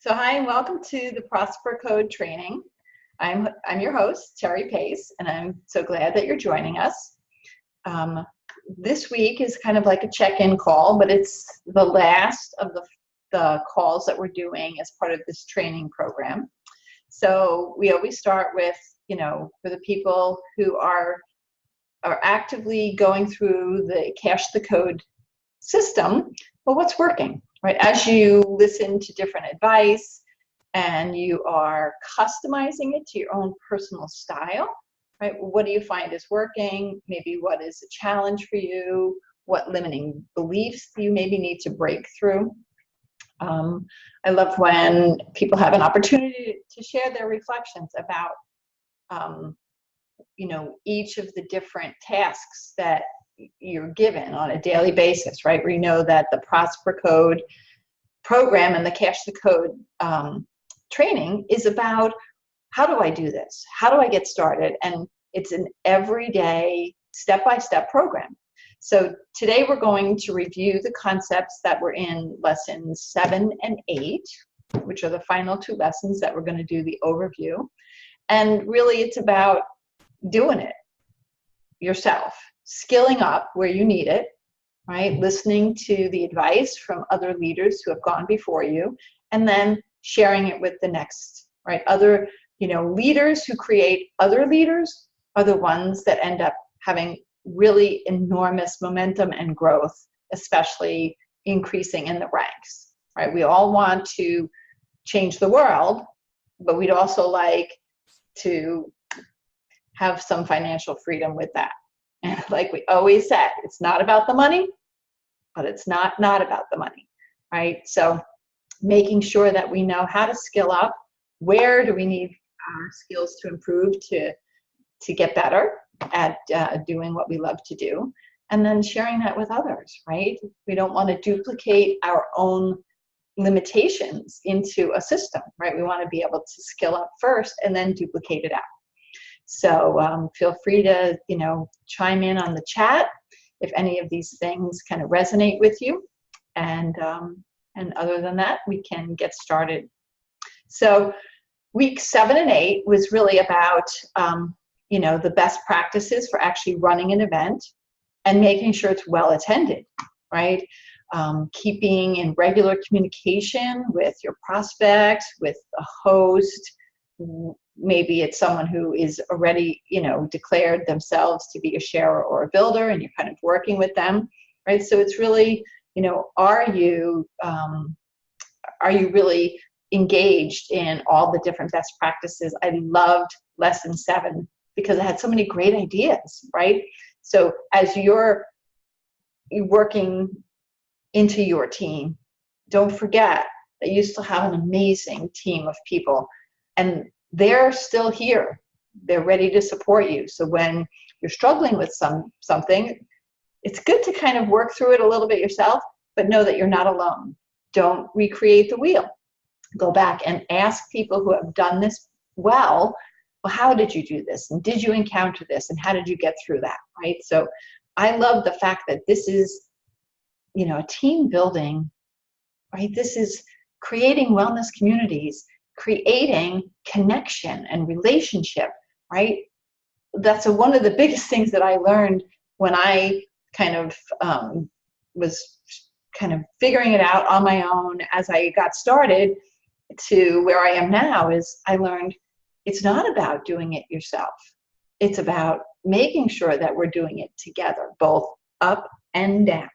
So hi and welcome to the Prosper Code training. I'm your host, Terri Pace, and I'm so glad that you're joining us. This week is kind of like a check-in call, but it's the last of the calls that we're doing as part of this training program. So we always start with, for the people who are actively going through the Cash the Code system, well, what's working? Right, as you listen to different advice and you are customizing it to your own personal style, right? What do you find is working? Maybe what is a challenge for you? What limiting beliefs you maybe need to break through? I love when people have an opportunity to share their reflections about, each of the different tasks that you're given on a daily basis, right? We know that the Prosper Code program and the Cash the Code training is about, how do I do this? How do I get started? And it's an everyday, step-by-step program. So today we're going to review the concepts that were in lessons 7 and 8, which are the final two lessons that we're going to do the overview. And really it's about doing it yourself, skilling up where you need it, right? Listening to the advice from other leaders who have gone before you, and then sharing it with the next, right? Other, leaders who create other leaders are the ones that end up having really enormous momentum and growth, especially increasing in the ranks, right? We all want to change the world, but we'd also like to have some financial freedom with that. And like we always said, it's not about the money, but it's not about the money, right? So making sure that we know how to skill up, where do we need our skills to improve to get better at doing what we love to do, and then sharing that with others, right? We don't want to duplicate our own limitations into a system, right? We want to be able to skill up first and then duplicate it out. So feel free to, chime in on the chat if any of these things kind of resonate with you. And other than that, we can get started. So week 7 and 8 was really about, the best practices for actually running an event and making sure it's well attended, right? Keeping in regular communication with your prospects, with the host. Maybe it's someone who is already, declared themselves to be a sharer or a builder, and you're kind of working with them, right? So it's really, are you really engaged in all the different best practices? I loved lesson 7 because it had so many great ideas, right? So as you're working into your team, don't forget that you still have an amazing team of people, and they're still here. They're ready to support you. So when you're struggling with something, it's good to kind of work through it a little bit yourself, but know that you're not alone. Don't recreate the wheel. Go back and ask people who have done this well, how did you do this? And did you encounter this? And how did you get through that, right? So I love the fact that this is, a team building, right? This is creating wellness communities, creating connection and relationship, right? That's one of the biggest things that I learned when I kind of was kind of figuring it out on my own as I got started to where I am now, is I learned it's not about doing it yourself. It's about making sure that we're doing it together, both up and down,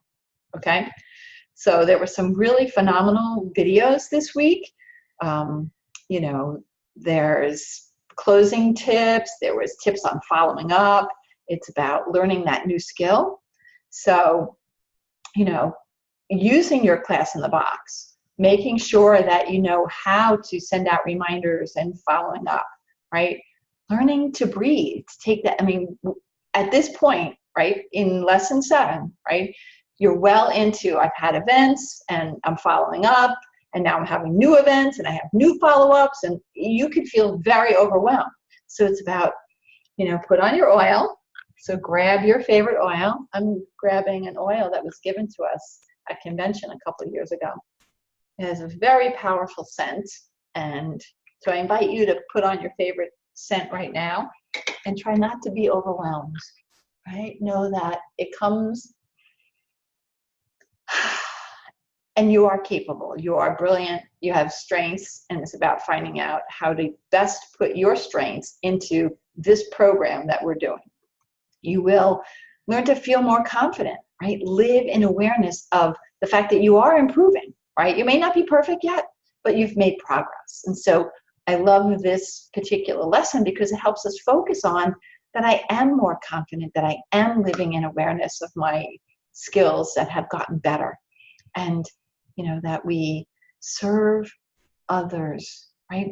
okay? So there were some really phenomenal videos this week. There's closing tips, there was tips on following up. It's about learning that new skill. So, using your class in the box, making sure that you know how to send out reminders and following up, right? Learning to breathe, to take that, at this point, right, in lesson 7, right, you're well into, I've had events and I'm following up, and now I'm having new events and I have new follow-ups, and you could feel very overwhelmed. So it's about, put on your oil. So grab your favorite oil. I'm grabbing an oil that was given to us at convention a couple of years ago. It has a very powerful scent. And so I invite you to put on your favorite scent right now and try not to be overwhelmed, right? Know that it comes and you are capable, you are brilliant, you have strengths, and it's about finding out how to best put your strengths into this program that we're doing. You will learn to feel more confident, right? Live in awareness of the fact that you are improving, right? You may not be perfect yet, but you've made progress. And so I love this particular lesson because it helps us focus on that I am more confident, that I am living in awareness of my skills that have gotten better. And, you know, that we serve others, right?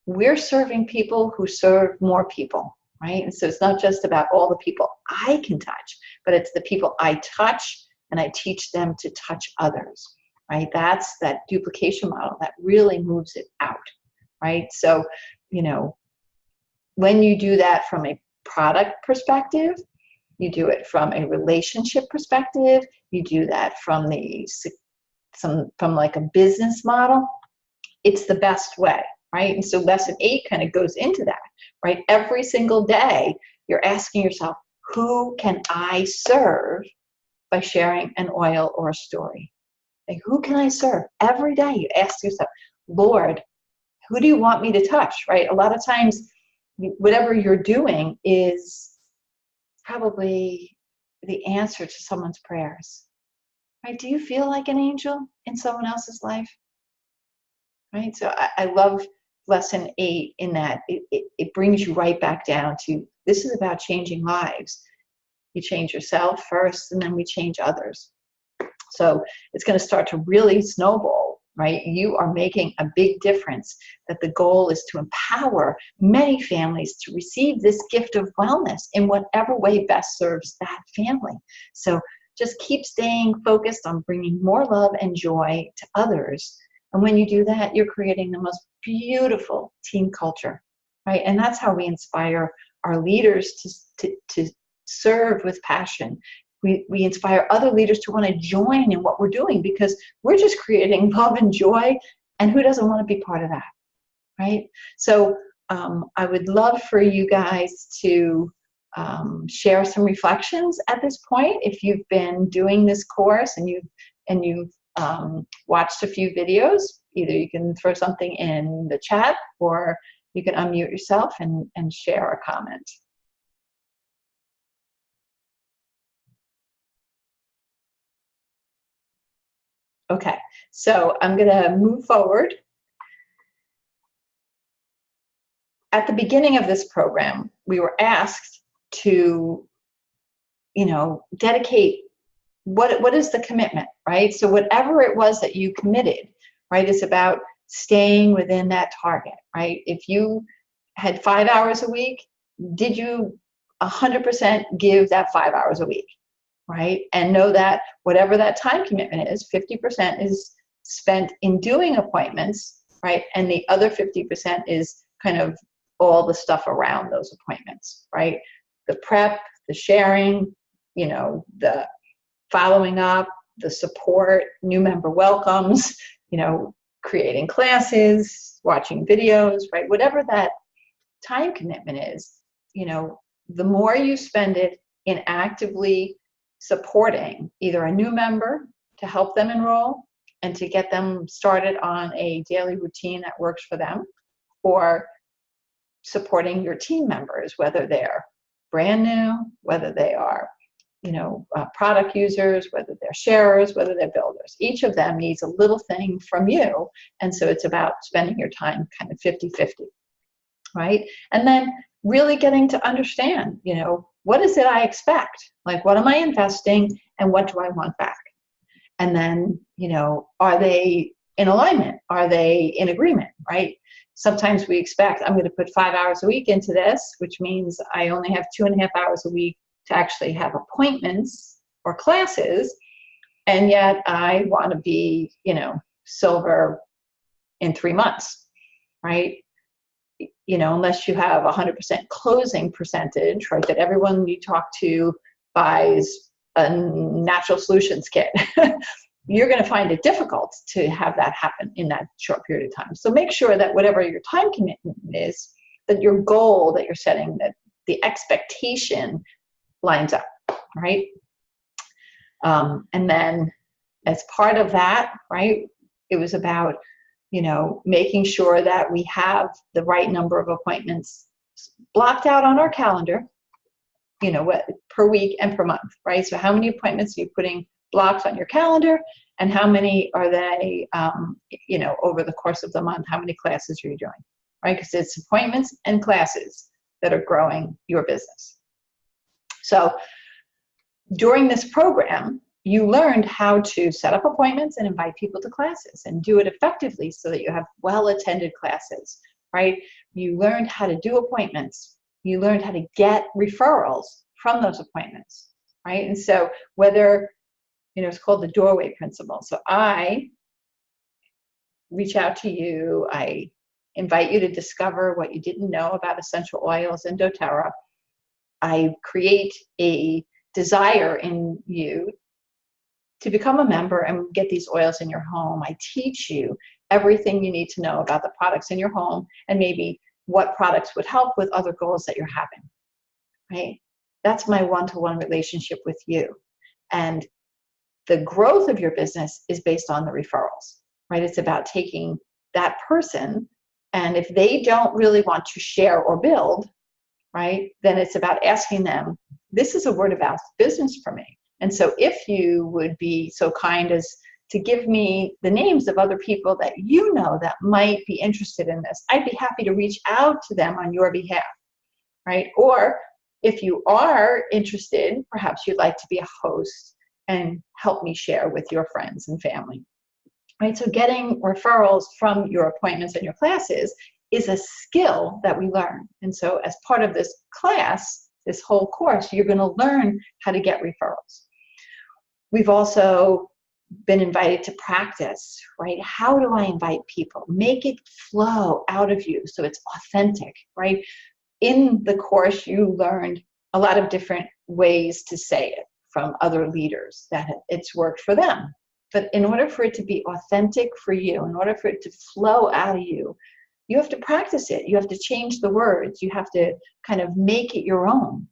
We're serving people who serve more people, right? And so it's not just about all the people I can touch, but it's the people I touch and I teach them to touch others, right? That's that duplication model that really moves it out, right? So, you know, when you do that from a product perspective, you do it from a relationship perspective, you do that from from like a business model, it's the best way, right? And so lesson 8 kind of goes into that, right? Every single day, you're asking yourself, who can I serve by sharing an oil or a story? Like, who can I serve? Every day you ask yourself, Lord, who do you want me to touch, right? A lot of times, whatever you're doing is probably the answer to someone's prayers, right? Do you feel like an angel in someone else's life? Right? So I love lesson 8 in that it brings you right back down to, this is about changing lives. You change yourself first, and then we change others. So it's going to start to really snowball, right? You are making a big difference, that the goal is to empower many families to receive this gift of wellness in whatever way best serves that family. So just keep staying focused on bringing more love and joy to others. And when you do that, you're creating the most beautiful team culture, right? And that's how we inspire our leaders to serve with passion. We inspire other leaders to want to join in what we're doing, because we're just creating love and joy, and who doesn't want to be part of that, right? So I would love for you guys to share some reflections at this point. If you've been doing this course and you've watched a few videos, either you can throw something in the chat or you can unmute yourself and share a comment. Okay, so I'm going to move forward. At the beginning of this program, we were asked to, you know, dedicate what is the commitment, right? So whatever it was that you committed, right, is about staying within that target, right? If you had 5 hours a week, did you 100% give that 5 hours a week, right? And know that whatever that time commitment is, 50% is spent in doing appointments, right? And the other 50% is kind of all the stuff around those appointments, right? The prep, the sharing, you know, the following up, the support, new member welcomes, you know, creating classes, watching videos, right? Whatever that time commitment is, you know, the more you spend it in actively supporting either a new member to help them enroll and to get them started on a daily routine that works for them, or supporting your team members, whether they're brand new, whether they are, you know, product users, whether they're sharers, whether they're builders. Each of them needs a little thing from you. And so it's about spending your time kind of 50-50, right? And then really getting to understand, you know, what is it I expect? Like, what am I investing and what do I want back? And then, you know, are they in alignment? Are they in agreement, right? Sometimes we expect, I'm going to put 5 hours a week into this, which means I only have 2.5 hours a week to actually have appointments or classes, and yet I want to be, you know, silver in 3 months, right? You know, unless you have 100% closing percentage, right, that everyone you talk to buys a natural solutions kit, you're going to find it difficult to have that happen in that short period of time. So make sure that whatever your time commitment is, that your goal that you're setting, that the expectation lines up, right? And then as part of that, right, it was about, you know, making sure that we have the right number of appointments blocked out on our calendar, you know, what per week and per month, right? So how many appointments are you putting blocks on your calendar, and how many are they, you know, over the course of the month, how many classes are you doing, right? Because it's appointments and classes that are growing your business. So during this program, you learned how to set up appointments and invite people to classes and do it effectively so that you have well-attended classes, right? You learned how to do appointments. You learned how to get referrals from those appointments, right? And so whether, you know, it's called the doorway principle. So I reach out to you. I invite you to discover what you didn't know about essential oils and doTERRA. I create a desire in you to become a member and get these oils in your home. I teach you everything you need to know about the products in your home and maybe what products would help with other goals that you're having, right? That's my one-to-one relationship with you. And the growth of your business is based on the referrals, right? It's about taking that person, and if they don't really want to share or build, right, then it's about asking them, this is a word of mouth business for me. And so if you would be so kind as to give me the names of other people that you know that might be interested in this, I'd be happy to reach out to them on your behalf, right? Or if you are interested, perhaps you'd like to be a host and help me share with your friends and family, right? So getting referrals from your appointments and your classes is a skill that we learn. And so as part of this class, this whole course, you're going to learn how to get referrals. We've also been invited to practice, right? How do I invite people? Make it flow out of you so it's authentic, right? In the course, you learned a lot of different ways to say it from other leaders that it's worked for them. But in order for it to be authentic for you, in order for it to flow out of you, you have to practice it. You have to change the words. You have to kind of make it your own.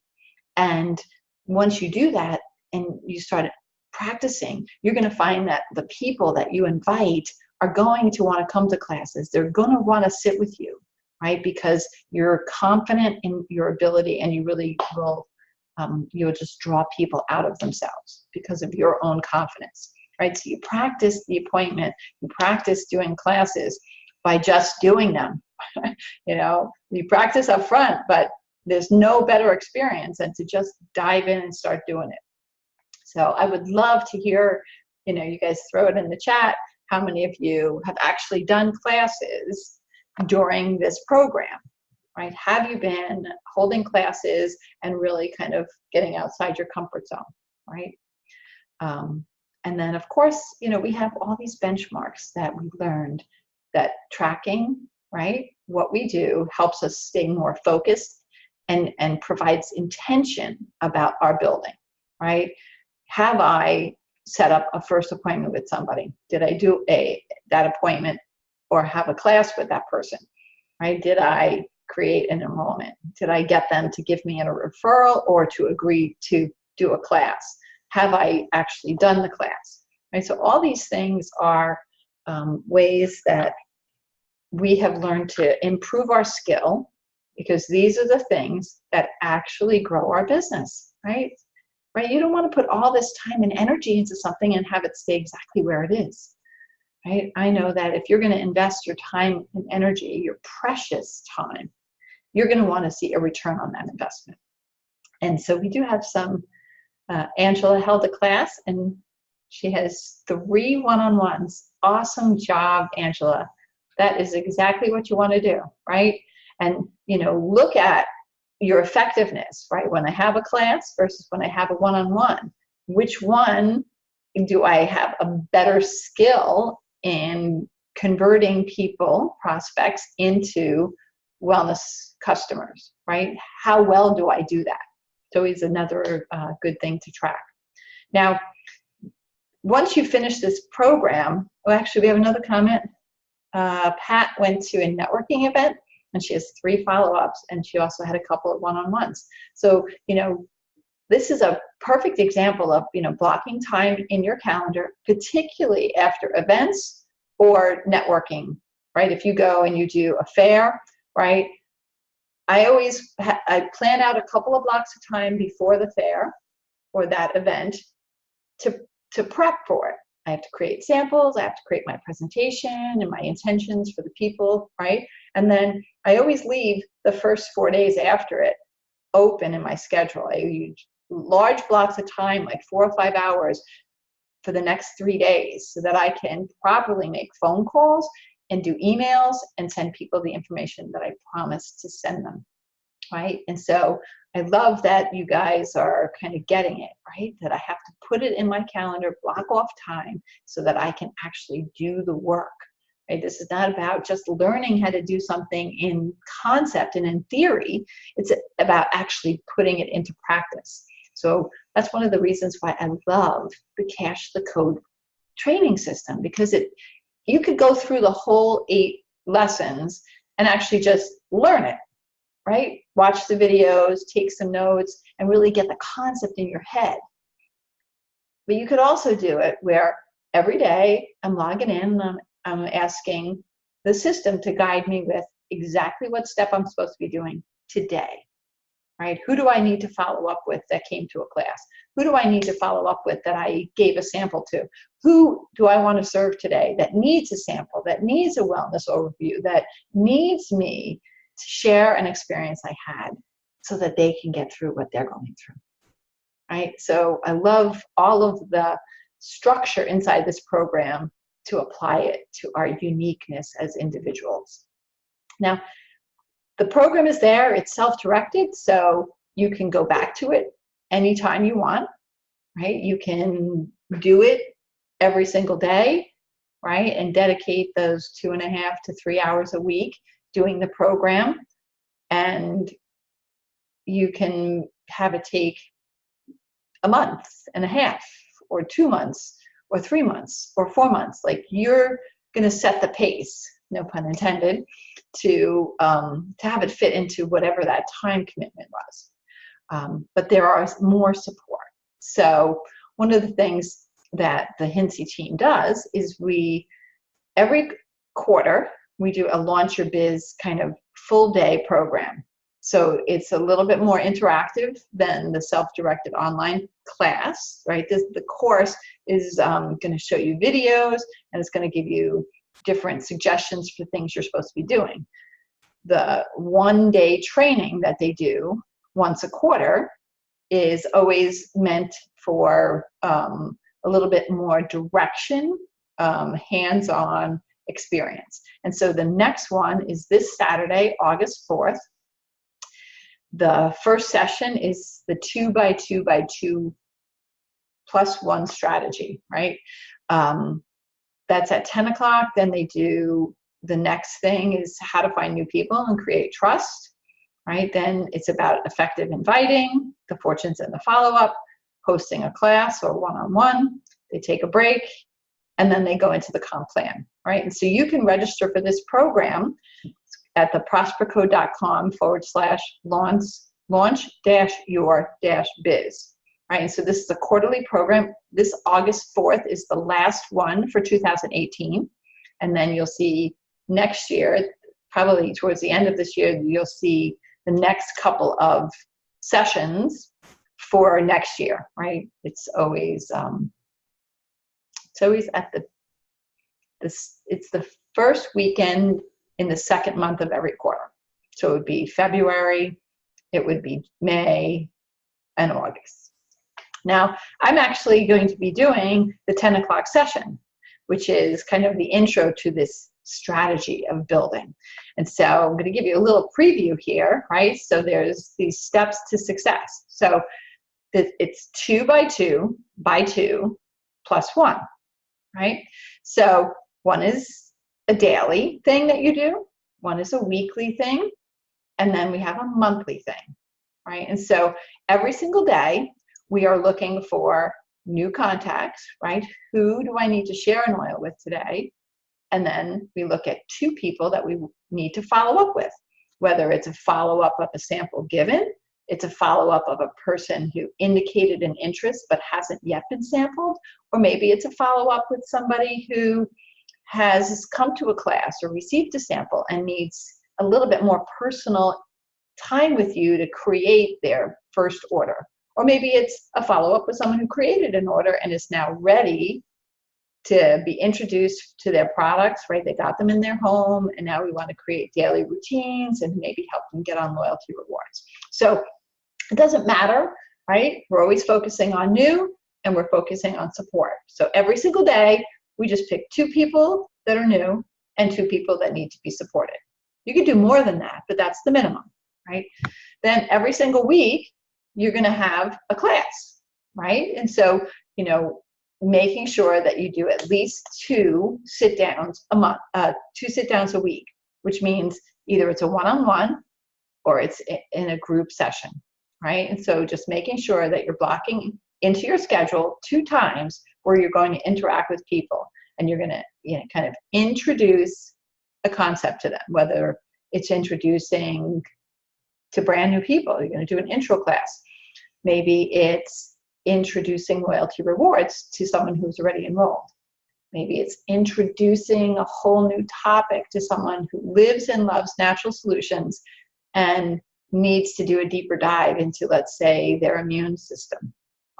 And once you do that and you start practicing, you're going to find that the people that you invite are going to want to come to classes. They're going to want to sit with you, right? Because you're confident in your ability, and you really will, you'll just draw people out of themselves because of your own confidence, right? So you practice the appointment, you practice doing classes by just doing them. You know, you practice up front, but there's no better experience than to just dive in and start doing it. So I would love to hear, you know, you guys throw it in the chat, how many of you have actually done classes during this program, right? Have you been holding classes and really kind of getting outside your comfort zone, right? And then, of course, you know, we have all these benchmarks that we learned that tracking, right, what we do helps us stay more focused and provides intention about our building, right? Have I set up a first appointment with somebody? Did I do that appointment or have a class with that person, right? Did I create an enrollment? Did I get them to give me a referral or to agree to do a class? Have I actually done the class, right? So all these things are ways that we have learned to improve our skill, because these are the things that actually grow our business, right? Right? You don't want to put all this time and energy into something and have it stay exactly where it is, right? I know that if you're going to invest your time and energy, your precious time, you're going to want to see a return on that investment. And so we do have some, Angela held a class and she has 3 one-on-ones. Awesome job, Angela. That is exactly what you want to do, right? And, you know, look at your effectiveness, right? When I have a class versus when I have a one-on-one, which one do I have a better skill in converting people, prospects, into wellness customers, right? How well do I do that? So it's another good thing to track. Now, once you finish this program, well, actually, we have another comment. Pat went to a networking event, and she has 3 follow-ups, and she also had a couple of one-on-ones. So, you know, this is a perfect example of, you know, blocking time in your calendar, particularly after events or networking, right? If you go and you do a fair, right? I plan out a couple of blocks of time before the fair or that event to prep for it. I have to create samples, I have to create my presentation and my intentions for the people, right? And then I always leave the first 4 days after it open in my schedule. I use large blocks of time, like 4 or 5 hours for the next 3 days, so that I can properly make phone calls and do emails and send people the information that I promised to send them, right? And so I love that you guys are kind of getting it, right? That I have to put it in my calendar, block off time so that I can actually do the work, right? This is not about just learning how to do something in concept and in theory. It's about actually putting it into practice. So that's one of the reasons why I love the Cash the Code training system, because you could go through the whole 8 lessons and actually just learn it, right? Watch the videos, take some notes, and really get the concept in your head. But you could also do it where every day I'm logging in and I'm asking the system to guide me with exactly what step I'm supposed to be doing today, right? Who do I need to follow up with that came to a class? Who do I need to follow up with that I gave a sample to? Who do I want to serve today that needs a sample, that needs a wellness overview, that needs me to share an experience I had so that they can get through what they're going through, right? So I love all of the structure inside this program to apply it to our uniqueness as individuals. Now, the program is there, it's self-directed, so you can go back to it anytime you want, right? You can do it every single day, right? And dedicate those 2.5 to 3 hours a week doing the program. And you can have it take a month and a half, or 2 months, or 3 months, or 4 months. Like, you're gonna set the pace, no pun intended, to have it fit into whatever that time commitment was. But there are more support. So one of the things that the Hintze team does is every quarter, we do a Launch Your Biz kind of full day program. So it's a little bit more interactive than the self-directed online class, right? The course is going to show you videos, and it's going to give you different suggestions for things you're supposed to be doing. The one-day training that they do once a quarter is always meant for a little bit more direction, hands-on experience. And so the next one is this Saturday, August 4th. The first session is the 2x2x2 +1 strategy, right? That's at 10 o'clock. Then they do, the next thing is how to find new people and create trust, right? Then it's about effective inviting, the fortunes and the follow-up, hosting a class or one-on-one. They take a break, and then they go into the comp plan, right? And so you can register for this program at the prosperco.com/launch-your-biz, right? And so this is a quarterly program. This August 4th is the last one for 2018. And then you'll see next year, probably towards the end of this year, you'll see the next couple of sessions for next year, right? It's always at it's the first weekend in the second month of every quarter. So it would be February, it would be May, and August. Now, I'm actually going to be doing the 10 o'clock session, which is kind of the intro to this strategy of building. And so I'm going to give you a little preview here, right? So there's these steps to success. So it's 2x2 +1, right? So one is a daily thing that you do, one is a weekly thing, and then we have a monthly thing, right? And so every single day we are looking for new contacts, right? Who do I need to share an oil with today? And then we look at 2 people that we need to follow up with, whether it's a follow-up of a sample given, it's a follow-up of a person who indicated an interest but hasn't yet been sampled, or maybe it's a follow-up with somebody who has come to a class or received a sample and needs a little bit more personal time with you to create their first order. Or maybe it's a follow-up with someone who created an order and is now ready to be introduced to their products, right? They got them in their home, and now we want to create daily routines and maybe help them get on loyalty rewards. So it doesn't matter, right? We're always focusing on new, and we're focusing on support. So every single day, we just pick 2 people that are new and 2 people that need to be supported. You could do more than that, but that's the minimum, right? Then every single week, you're going to have a class, right? And so, you know, making sure that you do at least 2 sit-downs a month, 2 sit-downs a week, which means either it's a one-on-one or it's in a group session, right? And so just making sure that you're blocking into your schedule 2 times where you're going to interact with people, and you're going to, you know, kind of introduce a concept to them, whether it's introducing to brand new people, you're going to do an intro class. Maybe it's introducing loyalty rewards to someone who's already enrolled. Maybe it's introducing a whole new topic to someone who lives and loves natural solutions and needs to do a deeper dive into, let's say, their immune system,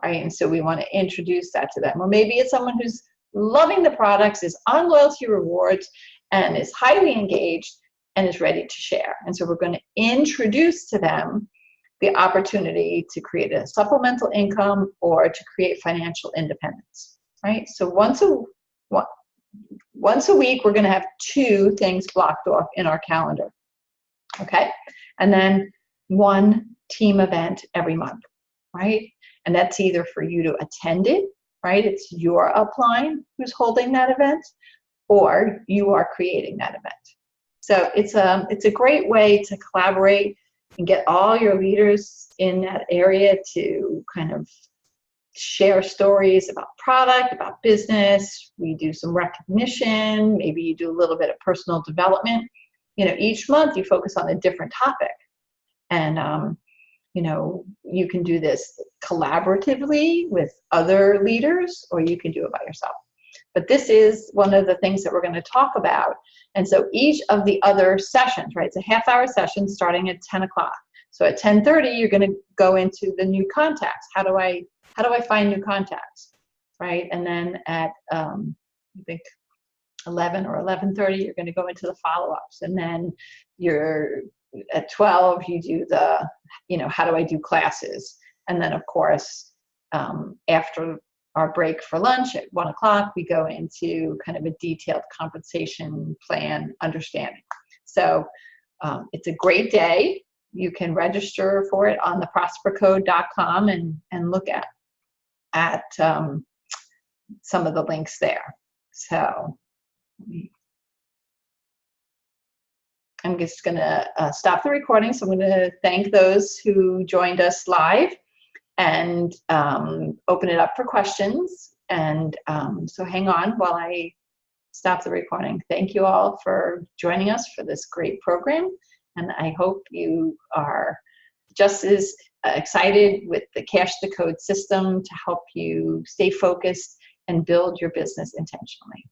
right? And so we want to introduce that to them. Or maybe it's someone who's loving the products, is on loyalty rewards, and is highly engaged and is ready to share. And so we're going to introduce to them the opportunity to create a supplemental income or to create financial independence, right? So once a week, we're going to have 2 things blocked off in our calendar, okay? And then 1 team event every month, right? And that's either for you to attend it, right? It's your upline who's holding that event, or you are creating that event. So it's a great way to collaborate and get all your leaders in that area to kind of share stories about product, about business. We do some recognition. Maybe you do a little bit of personal development. You know, each month you focus on a different topic. And, you know, you can do this collaboratively with other leaders, or you can do it by yourself. But this is one of the things that we're going to talk about. And so each of the other sessions, right, it's a half-hour session starting at 10 o'clock. So at 10:30, you're going to go into the new contacts. How do I find new contacts, right? And then at, I think, 11 or 11:30, you're going to go into the follow-ups. And then you're at 12, you do the, you know, how do I do classes? And then, of course, after our break for lunch at 1 o'clock, we go into kind of a detailed compensation plan understanding. So it's a great day. You can register for it on the prospercode.com and look at some of the links there. So I'm just going to stop the recording. So I'm going to thank those who joined us live and open it up for questions. And so hang on while I stop the recording. Thank you all for joining us for this great program. And I hope you are just as excited with the Cash the Code system to help you stay focused and build your business intentionally.